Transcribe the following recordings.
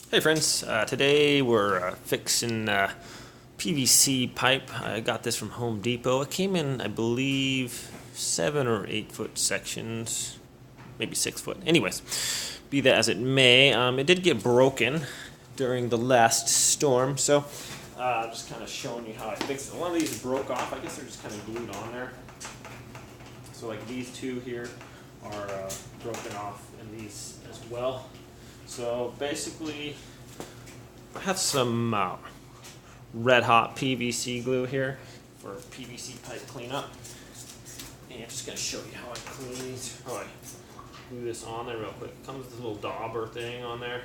Hey friends, today we're fixing PVC pipe. I got this from Home Depot. It came in, I believe, 7 or 8 foot sections, maybe 6 foot. Anyways, be that as it may, it did get broken during the last storm, so just kind of showing you how I fixed it. One of these broke off. I guess they're just kind of glued on there. So like these two here are broken off, and these as well. So basically, I have some red hot PVC glue here for PVC pipe cleanup. And I'm just going to show you how I clean these. Oh, I glue this on there real quick. It comes with this little dauber thing on there.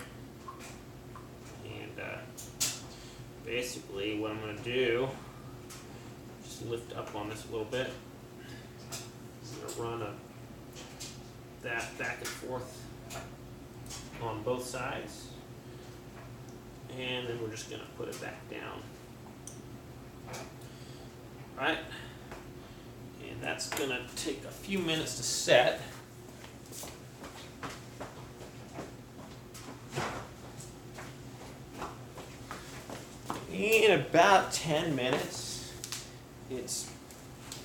And basically what I'm going to do, just lift up on this a little bit. I'm going to run that back and forth on both sides, and then we're just going to put it back down. Alright, and that's going to take a few minutes to set. In about 10 minutes, it's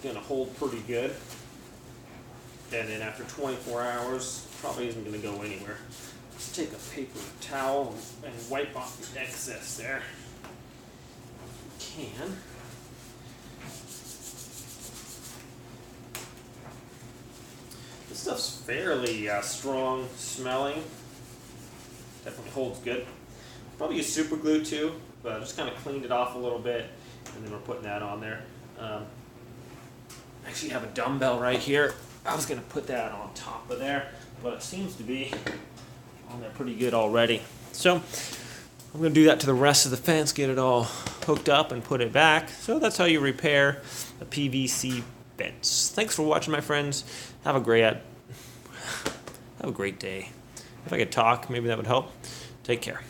going to hold pretty good. And then after 24 hours, probably isn't going to go anywhere. Let's take a paper towel and wipe off the excess there. If we can. This stuff's fairly strong smelling. Definitely holds good. Probably use super glue too, but I just kind of cleaned it off a little bit, and then we're putting that on there. I actually have a dumbbell right here. I was going to put that on top of there, but it seems to be on there pretty good already. So I'm going to do that to the rest of the fence, get it all hooked up and put it back. So that's how you repair a PVC fence. Thanks for watching, my friends. Have a great day. If I could talk, maybe that would help. Take care.